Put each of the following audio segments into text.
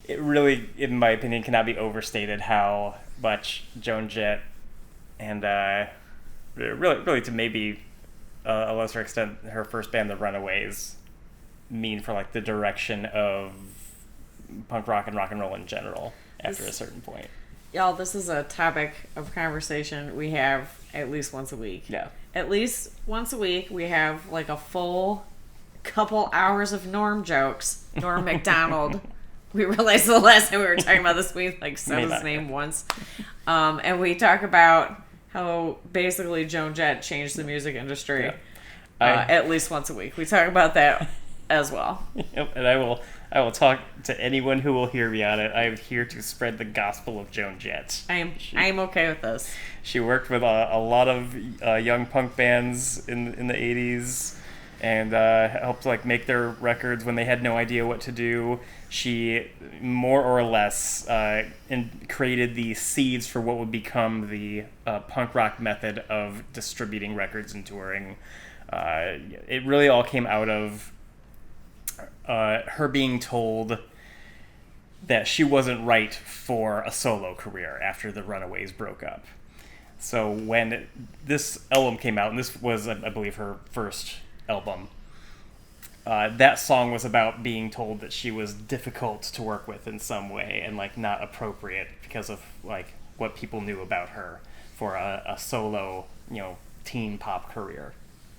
it really, in my opinion, cannot be overstated how much Joan Jett and really to maybe a lesser extent her first band, the Runaways, mean for like the direction of punk rock and rock and roll in general after a certain point. Y'all, this is a topic of conversation we have at least once a week. Yeah. At least once a week, we have like a full couple hours of Norm jokes. Norm MacDonald. We realized the last time we were talking about this, we like said his name once. And we talk about how basically Joan Jett changed the music industry at least once a week. We talk about that as well. Yep, and I will talk to anyone who will hear me on it. I am here to spread the gospel of Joan Jett. I am okay with this. She worked with a lot of young punk bands in the 80s and helped like make their records when they had no idea what to do. She more or less created the seeds for what would become the punk rock method of distributing records and touring. It really all came out of her being told that she wasn't right for a solo career after the Runaways broke up. So when this album came out, and this was, I believe, her first album, that song was about being told that she was difficult to work with in some way and like not appropriate because of like what people knew about her for a solo, teen pop career.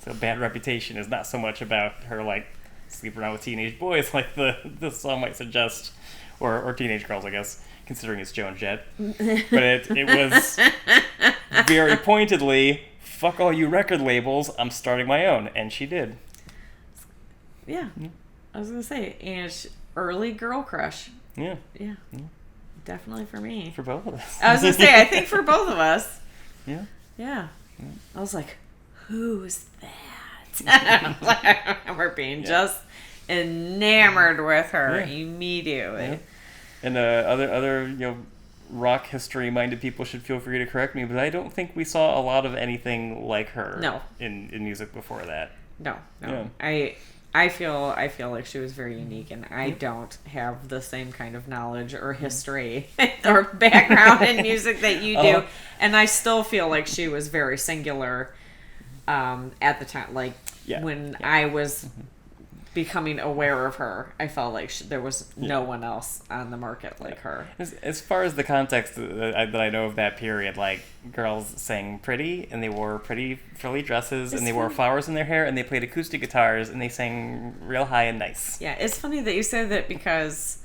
So Bad Reputation is not so much about her like sleeping around with teenage boys like the song might suggest, or teenage girls, I guess, considering it's Joan Jett. But it was very pointedly, fuck all you record labels, I'm starting my own, and she did. Yeah, I was gonna say, and early girl crush. Yeah, Definitely for me. For both of us. I was gonna say, I think for both of us. Yeah. I was like, who's that? I remember being just enamored with her immediately. Yeah. And other rock history minded people should feel free to correct me, but I don't think we saw a lot of anything like her in music before that. No. Yeah. I feel like she was very unique, and I don't have the same kind of knowledge or history or background in music that you do. And I still feel like she was very singular at the time. Like when I was becoming aware of her, I felt like there was no one else on the market like her. As far as the context that I know of that period, like girls sang pretty, and they wore pretty frilly dresses, and they wore flowers in their hair, and they played acoustic guitars, and they sang real high and nice. Yeah, it's funny that you said that because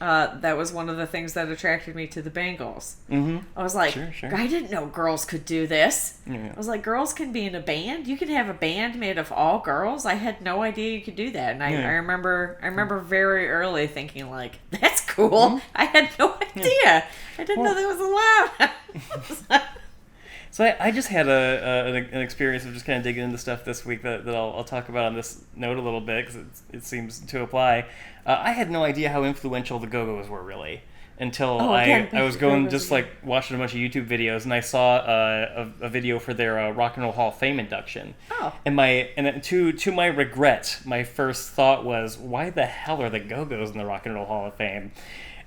that was one of the things that attracted me to the Bangles. Mm-hmm. I was like, sure. I didn't know girls could do this. Yeah. I was like, girls can be in a band. You can have a band made of all girls. I had no idea you could do that. And I remember very early thinking like, that's cool. Mm-hmm. I had no idea. Yeah. I didn't know that was allowed. So I just had an experience of just kind of digging into stuff this week that I'll talk about on this note a little bit because it seems to apply. I had no idea how influential the Go-Go's were really until I was going just like watching a bunch of YouTube videos, and I saw a video for their Rock and Roll Hall of Fame induction. Oh. And to my regret, my first thought was, why the hell are the Go-Go's in the Rock and Roll Hall of Fame?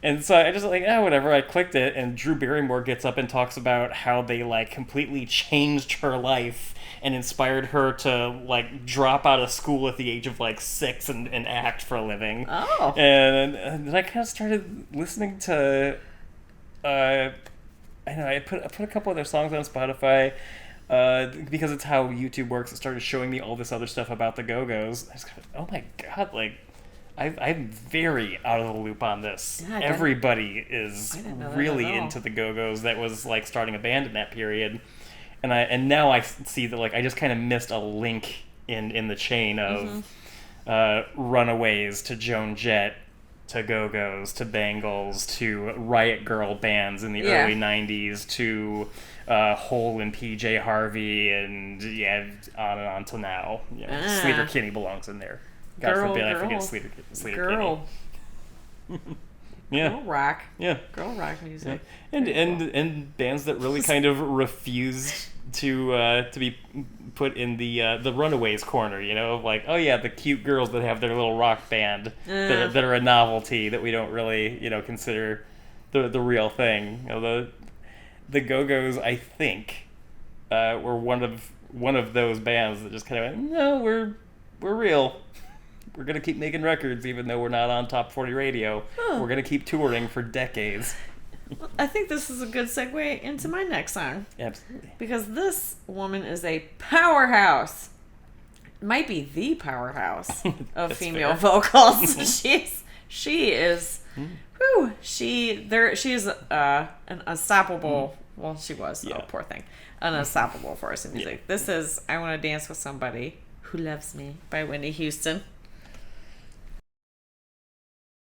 And so I just whatever. I clicked it, and Drew Barrymore gets up and talks about how they like completely changed her life and inspired her to like drop out of school at the age of like 6 and act for a living. Oh. And then I kind of started listening to, I put a couple of their songs on Spotify. Because it's how YouTube works. It started showing me all this other stuff about the Go-Go's. I was kind of, oh my god, like. I'm very out of the loop on this. Yeah, everybody is really into the Go-Go's that was like starting a band in that period, and now I see that like I just kind of missed a link in the chain of Runaways to Joan Jett to Go-Go's to Bangles to Riot Girl bands in the early 90s to Hole and PJ Harvey and on and on till now. Sleater Kinney belongs in there. God forbid I forget Sleater Girl. Yeah. Girl rock. Yeah. Girl rock music. Yeah. And bands that really kind of refused to be put in the Runaways corner, of like, oh yeah, the cute girls that have their little rock band that are a novelty that we don't really consider the real thing. The Go-Go's, I think, were one of those bands that just kind of went, no, we're real. We're gonna keep making records even though we're not on top 40 radio. We're gonna keep touring for decades. Well, I think this is a good segue into my next song. Absolutely. Because this woman is a powerhouse. Might be the powerhouse of female vocals. She is. Whew, she is an unstoppable. Well, she was. Yeah. Oh, poor thing. An unstoppable force in music. Yeah. This is "I Want to Dance with Somebody Who Loves Me" by Whitney Houston.